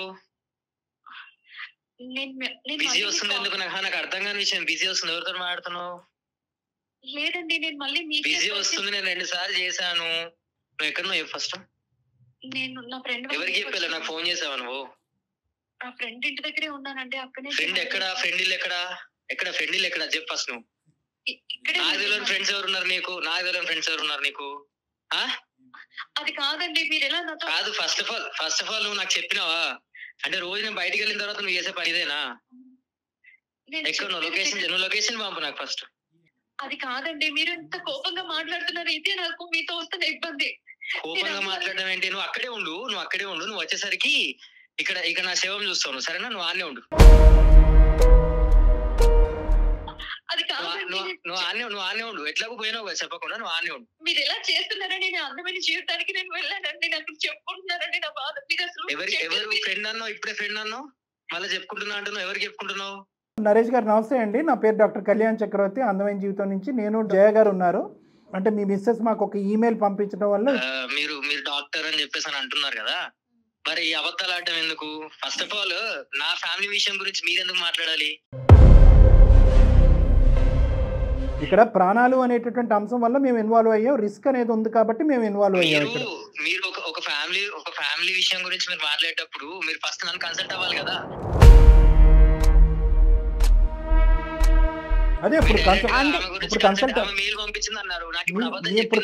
S4: బిజీ వస్తుంది ఎందుకు? నాకు అర్థం కాని విషయం. బిజీ వస్తుంది, ఎవరితో మాట్లాడుతున్నావు?
S2: లేదండి, నేను మళ్ళీ
S4: బిజీ వస్తుంది, నేను 2 సార్లు చేశాను. నువ్వు ఎక్కడ? నువ్వు ఫస్ట్
S2: నేను నా ఫ్రెండ్
S4: ఎవరికి చెప్పాలి? నాకు ఫోన్ చేసావా నువ్వు?
S2: ఆ ఫ్రెండ్ ఇంటి దగ్గరే ఉన్నానండి. అక్కడే.
S4: ఫ్రెండ్ ఎక్కడ? ఫ్రెండ్ ఇల్లు ఎక్కడ? ఫ్రెండ్ ఇల్లు ఎక్కడ చెప్పు ఫస్ట్. నువ్వు నాకు తెలియని ఫ్రెండ్స్ ఎవరున్నారు నీకు?
S2: అది కాదండి, మీరు ఎలా నాతో
S4: కాదు. ఫస్ట్ ఆఫ్ ఆల్ నువ్వు నాకు చెప్పినావా? అంటే రోజు నేను బయటికి వెళ్ళిన తర్వాత నువ్వు చేసే పని ఇదేనా? ఎక్కడ నువ్వు లొకేషన్ పంపు నాకు ఫస్ట్.
S2: అది కాదండి, మీరు ఇంత కోపంగా మాట్లాడుతున్నారు, ఇదే నాకు మీతో వస్తున్న ఇబ్బంది.
S4: కోపంగా మాట్లాడడం ఏంటి? నువ్వు అక్కడే ఉండు. నువ్వు వచ్చేసరికి ఇక్కడ నా శవం చూస్తావు, సరేనా? నువ్వు ఆనే ఉండు.
S2: అది
S4: నువ్వు ఆనే ఉండు, ఎట్లాగో పోయినావు కదా చెప్పకుండా, నువ్వు ఆనే ఉండు.
S2: మీరు ఎలా చేస్తున్నారండి? నేను అందమైన జీవితానికి నేను వెళ్ళానండి, నాకు చెప్పుకుంటున్నారండి నా బాధ. మీరు అసలు
S4: ఎవరు ఫ్రెండ్ అన్నావు? ఇప్పుడే ఫ్రెండ్ అన్నావు, మళ్ళీ చెప్పుకుంటున్నా అంటున్నావు. ఎవరికి చెప్పుకుంటున్నావు?
S3: నరేష్ గారు నమస్తే అండి. నా పేరు డాక్టర్ కళ్యాణ్ చక్రవర్తి, అందమైన జీవితం నుంచి. నేను జయ గారు ఉన్నారు. అంటే మీ మిస్సెస్ మాకు ఒక ఈమెయిల్ పంపించడం వల్ల
S4: మీరు డాక్టర్ అని చెప్పేసి అని అంటున్నారు కదా, మరి ఈ అబద్ధాలు ఆడటం ఎందుకు? ఫస్ట్ ఆఫ్ ఆల్ నా ఫ్యామిలీ విషయం గురించి మీరు ఎందుకు మాట్లాడాలి?
S3: ఇక్కడ ప్రాణాలు అనేటటువంటి అంశం వల్ల మేము ఇన్వాల్వ్ అయ్యాం, రిస్క్ అనేది ఉంది కాబట్టి మేము ఇన్వాల్వ్ అయ్యాం. ఇక్కడ
S4: మీరు ఒక ఫ్యామిలీ విషయం గురించి మీరు మాట్లాడేటప్పుడు మీరు ఫస్ట్ నన్ను కన్సల్ట్ అవ్వాలి కదా.
S3: అదే ఇప్పుడు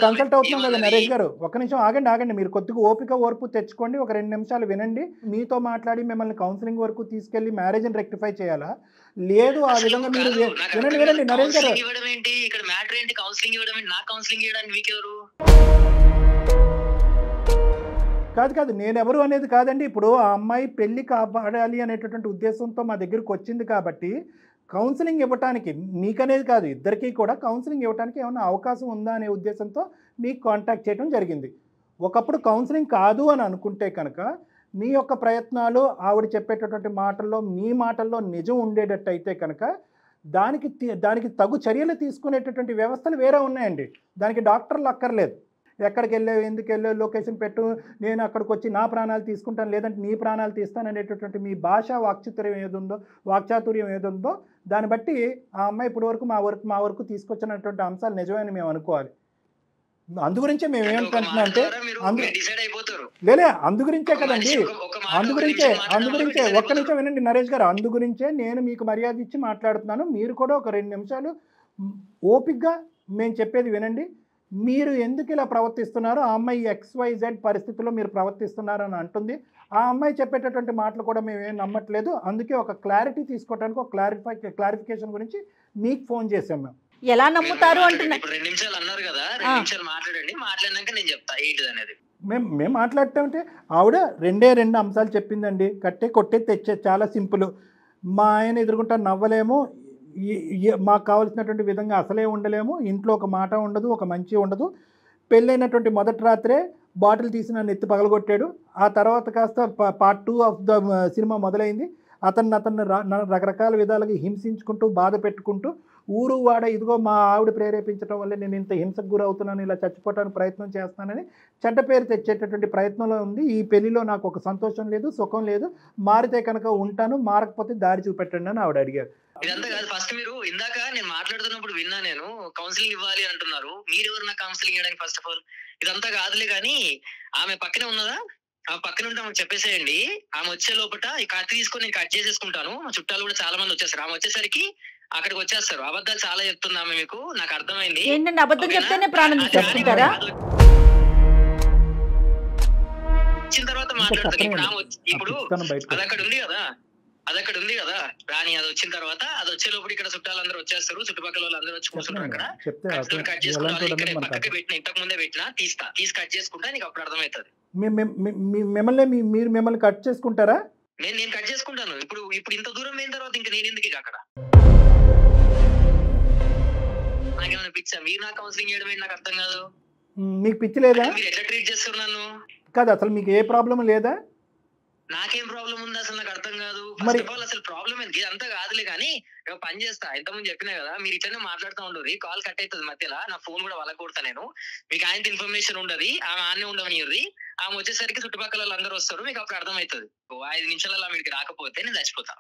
S3: కన్సల్ట్ అవుతున్నాం కదా నరేష్ గారు. ఒక్క నిమిషం ఆగండి. మీరు కొద్దిగా ఓర్పు తెచ్చుకోండి, ఒక 2 నిమిషాలు వినండి. మీతో మాట్లాడి మిమ్మల్ని కౌన్సిలింగ్ వరకు తీసుకెళ్లి మ్యారేజ్ని రెక్టిఫై చేయాలా? లేదు, ఆ విధంగా మీరు వినండి నరేష్ గారు.
S4: ఇక్కడ మ్యాటర్ ఏంటి? కౌన్సిలింగ్ ఇవ్వడం ఏంటి? నాకు కౌన్సిలింగ్ ఇవ్వడానికి మీకెవరు?
S3: కాదు, నేనెవరు అనేది కాదండి. ఇప్పుడు ఆ అమ్మాయి పెళ్లి కాపాడాలి అనేటటువంటి ఉద్దేశంతో మా దగ్గరకు వచ్చింది కాబట్టి కౌన్సిలింగ్ ఇవ్వడానికి, మీకనేది కాదు, ఇద్దరికీ కూడా కౌన్సిలింగ్ ఇవ్వడానికి ఏమైనా అవకాశం ఉందా అనే ఉద్దేశంతో మీకు కాంటాక్ట్ చేయడం జరిగింది. ఒకప్పుడు కౌన్సిలింగ్ కాదు అని అనుకుంటే కనుక మీ యొక్క ప్రయత్నాలు, ఆవిడ చెప్పేటటువంటి మాటల్లో, మీ మాటల్లో నిజం ఉండేటట్టయితే కనుక దానికి తగు చర్యలు తీసుకునేటటువంటి వ్యవస్థలు వేరే ఉన్నాయండి. దానికి డాక్టర్లు అక్కర్లేదు. ఎక్కడికి వెళ్ళావు, ఎందుకు వెళ్ళావు, లొకేషన్ పెట్టు, నేను అక్కడికి వచ్చి నా ప్రాణాలు తీసుకుంటాను, లేదంటే నీ ప్రాణాలు తీస్తాను అనేటటువంటి మీ భాషా వాక్చాతుర్యం ఏదుందో దాన్ని బట్టి ఆ అమ్మాయి ఇప్పటి వరకు మా వరకు తీసుకొచ్చినటువంటి అంశాలు నిజమని మేము అనుకోవాలి. అందుగురించే మేము ఏమంటున్నాం అంటే అందుగురించే కదండి, అందుగురించే ఒక్క నిమిషం వినండి నరేష్ గారు. అందుగురించే నేను మీకు మర్యాద ఇచ్చి మాట్లాడుతున్నాను. మీరు కూడా ఒక 2 నిమిషాలు ఓపిక్గా మేము చెప్పేది వినండి. మీరు ఎందుకు ఇలా ప్రవర్తిస్తున్నారో, ఆ అమ్మాయి XYZ పరిస్థితుల్లో మీరు ప్రవర్తిస్తున్నారు అని అంటుంది. ఆ అమ్మాయి చెప్పేటటువంటి మాటలు కూడా మేము ఏం నమ్మట్లేదు. అందుకే ఒక క్లారిటీ తీసుకోవడానికి, ఒక క్లారిఫికేషన్ గురించి మీకు ఫోన్ చేసాం. మేము
S1: ఎలా నమ్ముతారు అంటున్నా.
S4: 2 నిమిషాలు అన్నారు కదా, 2 నిమిషాలు మాట్లాడండి, మాట్లాడినాక నేను చెప్తా ఏంటిది అనేది.
S3: మేము మాట్లాడటంటే ఆవిడ 2 అంశాలు చెప్పిందండి. కట్టే కొట్టే తెచ్చే, చాలా సింపుల్. మా ఆయన ఎదుర్కొంటా నవ్వలేము, మాకు కావాల్సినటువంటి విధంగా అసలే ఉండలేము, ఇంట్లో ఒక మాట ఉండదు, ఒక మంచి ఉండదు. పెళ్ళైనటువంటి మొదటి రాత్రే బాటిల్ తీసి నన్ను ఎత్తి పగలగొట్టాడు. ఆ తర్వాత కాస్త పార్ట్ 2 ఆఫ్ ద సినిమా మొదలైంది. అతన్ని రకరకాల విధాలుగా హింసించుకుంటూ, బాధ పెట్టుకుంటూ, ఊరు వాడ ఇదిగో మా ఆవిడ ప్రేరేపించడం వల్ల నేను ఇంత హింసకు గురవుతున్నాను, ఇలా చచ్చిపోవడానికి ప్రయత్నం చేస్తానని చెడ్డ పేరు తెచ్చేటటువంటి ప్రయత్నంలో ఉంది. ఈ పెళ్లిలో నాకు ఒక సంతోషం లేదు, సుఖం లేదు, మారితే కనుక ఉంటాను, మారకపోతే దారి చూపెట్టండి అని ఆవిడ అడిగారు.
S4: ఇదంతా కాదు, ఫస్ట్ మీరు ఇందాక నేను మాట్లాడుతున్నప్పుడు విన్నా, నేను కౌన్సిలింగ్ ఇవ్వాలి అంటున్నారు. మీరెవరు నాకు కౌన్సిలింగ్ ఇవ్వడానికి? ఫస్ట్ ఆఫ్ ఆల్ ఇదంతా కాదులే కానీ, ఆమె పక్కనే ఉన్నదా? ఆ పక్కన ఉంటే ఆమె చెప్పేసేయండి. ఆమె వచ్చే లోపల ఈ కత్తి తీసుకొని నేను కట్ చేసేసుకుంటాను. మా చుట్టాలు కూడా చాలా మంది వచ్చేస్తారు. ఆమె వచ్చేసరికి అక్కడికి వచ్చేస్తారు. అబద్ధాలు చాలా చెప్తుంది ఆమె, మీకు నాకు అర్థమైంది.
S1: ఏంటంటే అబద్ధం చెప్తేనే ప్రాణం తీసుకుంటారా?
S4: వచ్చిన తర్వాత మాట్లాడతారు. ఇప్పుడు అది అక్కడ ఉంది కదా రాని, అది వచ్చిన తర్వాత, అది వచ్చే లోపల ఇక్కడ చుట్టాలందరూ వచ్చేస్తారు, చుట్టుపక్కల వాళ్ళు అందరూ వచ్చి కూర్చుంటారు. అక్కడ కట్ చేసుకుంటా, ఇక్కడ పక్కకి పెట్టిన, ఇంతకు ముందే పెట్టినా తీసి కట్ చేసుకుంటా, నీకు అప్పుడు అర్థమవుతుంది.
S3: మీరు మిమ్మల్ని కట్ చేసుకుంటారా?
S4: నేను కట్ చేసుకుంటాను. ఇప్పుడు ఇంత దూరం అయిన తర్వాత ఇంకా నేను ఎందుకు అక్కడ? నాకేమైనా పిచ్చా? మీరు నాకు కౌన్సిలింగ్ చేయడం ఏంటి? నాకు అర్థం కాదు.
S3: మీకు పిచ్చి లేదా?
S4: మీరు ఎట్లా ట్రీట్ చేస్తారు నన్ను?
S3: కాదు, అసలు మీకు ఏ ప్రాబ్లం లేదా?
S4: నాకేం ప్రాబ్లం ఉంది అసలు? నాకు అర్థం కాదు. ఫస్ట్ ఆఫ్ ఆల్ అసలు ప్రాబ్లం ఏంటి? అంతా కాదులే కానీ పని చేస్తా. ఇంతకుముందు చెప్పినా కదా, మీరు ఇట్లనే మాట్లాడుతూ ఉండదు, కాల్ కట్ అవుతుంది మధ్యలో. నా ఫోన్ కూడా వాళ్ళ కొడతా నేను. మీకు ఆయన ఇన్ఫర్మేషన్ ఉండదు, ఆమె ఆనే ఉండవనిది. ఆమె వచ్చేసరికి చుట్టుపక్కల వాళ్ళు అందరూ వస్తారు, మీకు అప్పుడు అర్థమవుతుంది. 5 నిమిషాలలో మీకు రాకపోతే నేను చచ్చిపోతా.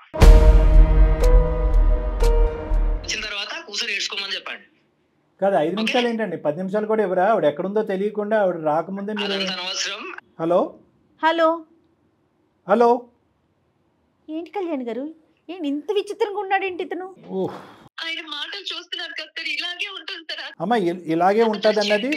S4: వచ్చిన తర్వాత కూర్చొని ఏడ్చుకోమని చెప్పండి.
S3: కాదు, 5 నిమిషాలు ఏంటండి, 10 నిమిషాలు కూడా ఎవరా? ఆవిడ ఎక్కడుందో తెలియకుండా ఆవిడ రాకముందే మీరు
S4: అనవసరం.
S3: హలో
S1: ఏంటి కళ్యాణ్ గారు, ఏంటి ఇంత విచిత్రంగా ఉన్నాడేంటి ఇతను?
S2: ఆయన మాటలు చూస్తున్నారు కదా, ఇలాగే ఉంటుంది సార్.
S3: అమ్మ ఇలాగే ఉంటుంది అన్నది,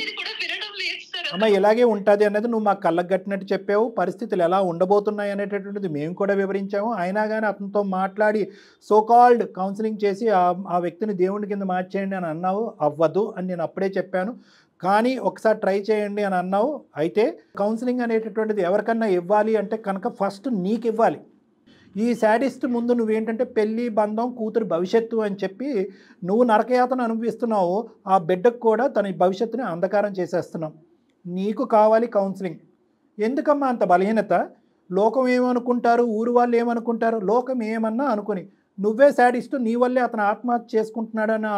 S3: ఇలాగే ఉంటుంది అన్నది నువ్వు మాకు కళ్ళకు కట్టినట్టు చెప్పావు. పరిస్థితులు ఎలా ఉండబోతున్నాయి అనేటటువంటిది మేము కూడా వివరించాము. అయినా కానీ అతనితో మాట్లాడి సోకాల్డ్ కౌన్సిలింగ్ చేసి ఆ వ్యక్తిని దేవుడి కింద మార్చేయండి అని అన్నావు. అవ్వదు అని నేను అప్పుడే చెప్పాను. కానీ ఒకసారి ట్రై చేయండి అని అన్నావు. అయితే కౌన్సిలింగ్ అనేటటువంటిది ఎవరికన్నా ఇవ్వాలి అంటే కనుక ఫస్ట్ నీకు ఇవ్వాలి. ఈ శాడిస్ట్ ముందు నువ్వేంటంటే పెళ్ళి బంధం కూతురు భవిష్యత్తు అని చెప్పి నువ్వు నరకయాతన అనుభవిస్తున్నావు, ఆ బిడ్డకు కూడా తన భవిష్యత్తుని అంధకారం చేసేస్తున్నావు. నీకు కావాలి కౌన్సిలింగ్. ఎందుకమ్మా అంత బలహీనత? లోకం ఏమనుకుంటారు, ఊరు వాళ్ళు ఏమనుకుంటారు, లోకం ఏమన్నా అనుకొని నువ్వే శాడిస్ట్, నీ వల్లే అతను ఆత్మహత్య చేసుకుంటున్నాడని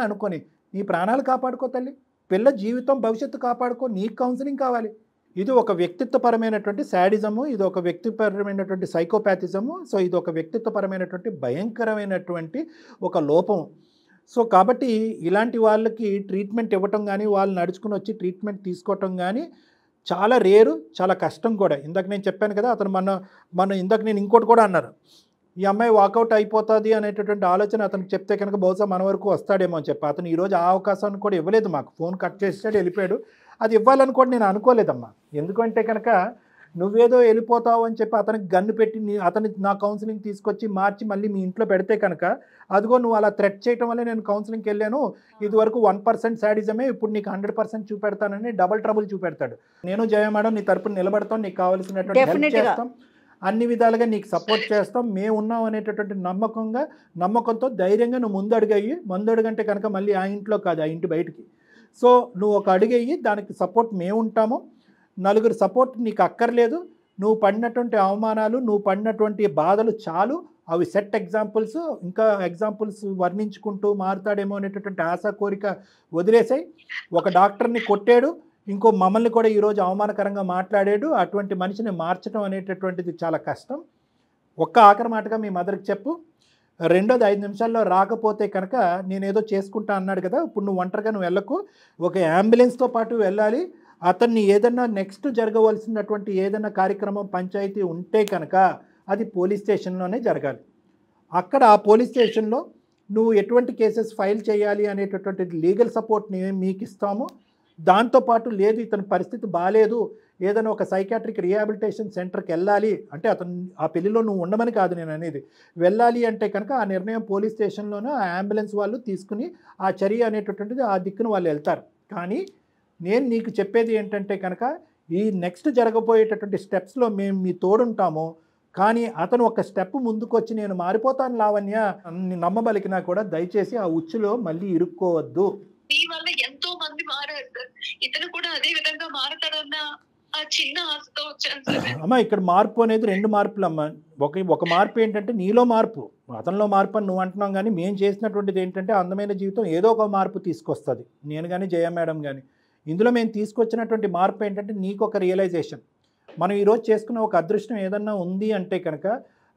S3: అనుకొని నీ ప్రాణాలు కాపాడుకో తల్లి. పిల్ల జీవితం భవిష్యత్తు కాపాడుకో. నీకు కౌన్సిలింగ్ కావాలి. ఇది ఒక వ్యక్తిత్వపరమైనటువంటి శాడిజము, ఇది ఒక వ్యక్తిపరమైనటువంటి సైకోపాథిజము. సో ఇది ఒక వ్యక్తిత్వపరమైనటువంటి భయంకరమైనటువంటి ఒక లోపం. సో కాబట్టి ఇలాంటి వాళ్ళకి ట్రీట్మెంట్ ఇవ్వటం కానీ, వాళ్ళు నడుచుకుని వచ్చి ట్రీట్మెంట్ తీసుకోవటం కానీ చాలా రేరు, చాలా కష్టం కూడా. ఇందాక నేను చెప్పాను కదా, అతను మన ఇందాక నేను ఇంకోటి కూడా అన్నారు, ఈ అమ్మాయి వాకౌట్ అయిపోతుంది అనేటటువంటి ఆలోచన అతనికి చెప్తే కనుక బహుశా మన వరకు వస్తాడేమో అని చెప్పి అతను ఈరోజు ఆ అవకాశాన్ని కూడా ఇవ్వలేదు మాకు. ఫోన్ కట్ చేసాడు, వెళ్ళిపోయాడు. అది ఇవ్వాలని కూడా నేను అనుకోలేదమ్మా. ఎందుకంటే కనుక నువ్వేదో వెళ్ళిపోతావు అని చెప్పి అతనికి గన్ను పెట్టి అతని నా కౌన్సిలింగ్ తీసుకొచ్చి మార్చి మళ్ళీ మీ ఇంట్లో పెడితే కనుక అదిగో నువ్వు అలా థ్రెట్ చేయటం వల్లే నేను కౌన్సిలింగ్కి వెళ్ళాను, ఇదివరకు 1% శాడిజమే, ఇప్పుడు నీకు 100% చూపెడతానని డబల్ ట్రబుల్ చూపెడతాడు. నేను జయ మేడం నీ తరపున నిలబడతాం, నీకు కావాల్సినటువంటి హెల్ప్ చేస్తాం, అన్ని విధాలుగా నీకు సపోర్ట్ చేస్తాం, మేము ఉన్నాం అనేటటువంటి నమ్మకంతో ధైర్యంగా నువ్వు ముందడుగంటే కనుక మళ్ళీ ఆ ఇంట్లో కాదు, ఆ ఇంటి బయటికి. సో నువ్వు ఒక అడుగయ్యి దానికి సపోర్ట్ మేము ఉంటాము. నలుగురు సపోర్ట్ నీకు అక్కర్లేదు. నువ్వు పడినటువంటి అవమానాలు, నువ్వు పడినటువంటి బాధలు చాలు. అవి సెట్ ఎగ్జాంపుల్స్. ఇంకా ఎగ్జాంపుల్స్ వర్ణించుకుంటూ మారుతాడేమో అనేటటువంటి ఆశ కోరిక వదిలేసాయి. ఒక డాక్టర్ని కొట్టాడు, ఇంకో మమ్మల్ని కూడా ఈరోజు అవమానకరంగా మాట్లాడాడు. అటువంటి మనిషిని మార్చడం అనేటటువంటిది చాలా కష్టం. ఒక్క ఆఖరి మాటగా మీ మదర్కి చెప్పు, రెండోది 5 నిమిషాల్లో రాకపోతే కనుక నేనేదో చేసుకుంటా అన్నాడు కదా, ఇప్పుడు నువ్వు ఒంటరిగా నువ్వు వెళ్ళకు, ఒక అంబులెన్స్తో పాటు వెళ్ళాలి. అతన్ని ఏదన్నా నెక్స్ట్ జరగవలసినటువంటి ఏదైనా కార్యక్రమం పంచాయతీ ఉంటే కనుక అది పోలీస్ స్టేషన్లోనే జరగాలి. అక్కడ ఆ పోలీస్ స్టేషన్లో నువ్వు ఎటువంటి కేసెస్ ఫైల్ చేయాలి అనేటటువంటి లీగల్ సపోర్ట్ని మీకు ఇస్తాము. దాంతోపాటు లేదు ఇతని పరిస్థితి బాగాలేదు, ఏదైనా ఒక సైకాట్రిక్ రీహాబిలిటేషన్ సెంటర్కి వెళ్ళాలి అంటే అతను ఆ పెళ్లిలో నువ్వు ఉండమని కాదు నేను అనేది, వెళ్ళాలి అంటే కనుక ఆ నిర్ణయం పోలీస్ స్టేషన్లోనే ఆ అంబులెన్స్ వాళ్ళు తీసుకుని ఆ చర్య అనేటటువంటిది ఆ దిక్కును వాళ్ళు వెళ్తారు. కానీ నేను నీకు చెప్పేది ఏంటంటే కనుక ఈ నెక్స్ట్ జరగబోయేటటువంటి స్టెప్స్లో మేము మీ తోడుంటాము. కానీ అతను ఒక స్టెప్ ముందుకు వచ్చి నేను మారిపోతాను లావణ్య నమ్మబలికినా కూడా దయచేసి ఆ ఉచ్చులో మళ్ళీ ఇరుక్కోవద్దు.
S2: మీ వల్ల ఎంతో మంది మారారు సార్, ఇతను కూడా అదే విధంగా మారతాడన్న ఆ చిన్న ఆశతో వచ్చాను సార్.
S3: అమ్మా ఇక్కడ మార్పు అనేది 2 మార్పులు అమ్మా. ఒక మార్పు ఏంటంటే నీలో మార్పు, అతనిలో మార్పు అని నువ్వు అంటున్నాం. కానీ మేము చేసినటువంటిది ఏంటంటే అందమైన జీవితం ఏదో ఒక మార్పు తీసుకొస్తుంది. నేను కానీ జయ మేడం కానీ ఇందులో మేము తీసుకొచ్చినటువంటి మార్పు ఏంటంటే నీకు ఒక రియలైజేషన్. మనం ఈరోజు చేసుకున్న ఒక అదృష్టం ఏదన్నా ఉంది అంటే కనుక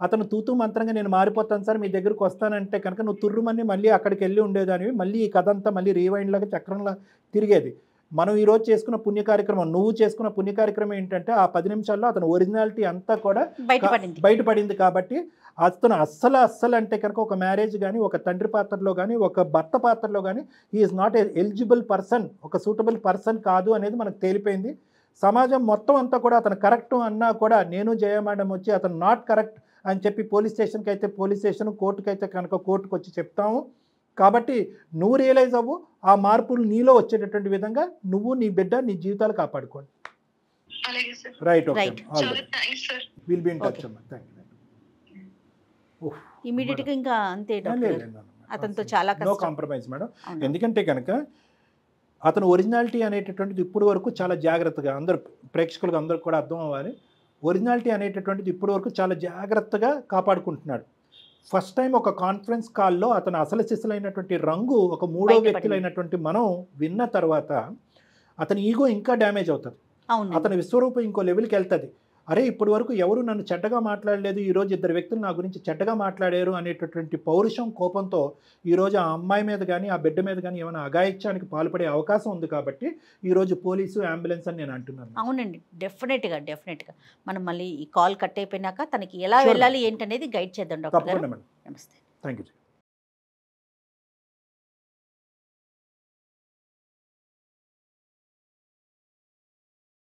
S3: అతను తూతూ మంత్రంగా నేను మారిపోతాను సార్ మీ దగ్గరకు వస్తానంటే కనుక నువ్వు తుర్రుమని మళ్ళీ అక్కడికి వెళ్ళి ఉండేదానివి. మళ్ళీ ఈ కథ అంతా మళ్ళీ రీవైండ్ లాగా చక్రంలా తిరిగేది. మనం ఈరోజు చేసుకున్న పుణ్య కార్యక్రమం, నువ్వు చేసుకున్న పుణ్య కార్యక్రమం ఏంటంటే ఆ 10 నిమిషాల్లో అతను ఒరిజినాలిటీ అంతా కూడా బయటపడింది. కాబట్టి అతను అస్సలు అంటే కనుక ఒక మ్యారేజ్ కానీ, ఒక తండ్రి పాత్రలో కానీ, ఒక భర్త పాత్రలో కానీ ఈజ్ నాట్ ఎలిజిబుల్ పర్సన్, ఒక సూటబుల్ పర్సన్ కాదు అనేది మనకు తేలిపోయింది. సమాజం మొత్తం అంతా కూడా అతను కరెక్ట్ అన్నా కూడా నేను జయ మేడం వచ్చి అతను నాట్ కరెక్ట్ అని చెప్పి పోలీస్ స్టేషన్కి అయితే పోలీస్ స్టేషన్, కోర్టుకి అయితే కనుక కోర్టుకు వచ్చి చెప్తాము. కాబట్టి నువ్వు రియలైజ్ అవ్వు, ఆ మార్పులు నీలో వచ్చేటటువంటి విధంగా నువ్వు నీ బిడ్డ నీ జీవితాలు కాపాడుకోండి. Right, okay, will be in touch అమ్మా.
S1: ఇమీడియట్గా ఇంకా అంతే అతనితో చాలా
S3: నో కాంప్రమైజ్ మేడం. ఎందుకంటే కనుక అతను ఒరిజినాలిటీ అనేటటువంటిది ఇప్పుడు వరకు చాలా జాగ్రత్తగా అందరూ ప్రేక్షకులకు అందరికి కూడా అర్థం అవ్వాలి. ఒరిజినాలిటీ అనేటటువంటిది ఇప్పుడు వరకు చాలా జాగ్రత్తగా కాపాడుకుంటున్నాడు. ఫస్ట్ టైం ఒక కాన్ఫరెన్స్ కాల్లో అతను అసలు సిసలైనటువంటి రంగు ఒక మూడో వ్యక్తులైనటువంటి మనం విన్న తర్వాత అతని ఈగో ఇంకా డ్యామేజ్ అవుతుంది. అతని విశ్వరూపం ఇంకో లెవెల్కి వెళ్తుంది. అరే ఇప్పటి వరకు ఎవరు నన్ను చెడ్డగా మాట్లాడలేదు, ఈరోజు 2 వ్యక్తులు నా గురించి చెడ్డగా మాట్లాడారు అనేటటువంటి పౌరుషం, కోపంతో ఈరోజు ఆ అమ్మాయి మీద కానీ ఆ బిడ్డ మీద కానీ ఏమైనా అఘాయిత్యానికి పాల్పడే అవకాశం ఉంది. కాబట్టి ఈరోజు పోలీసు అంబులెన్స్ అని నేను అంటున్నాను.
S1: అవునండి, డెఫినెట్గా మనం మళ్ళీ ఈ కాల్ కట్ అయిపోయినాక తనకి ఎలా వెళ్ళాలి ఏంటనేది గైడ్ చేద్దాం డాక్టర్ గారు.
S3: నమస్తే, థ్యాంక్ యూ.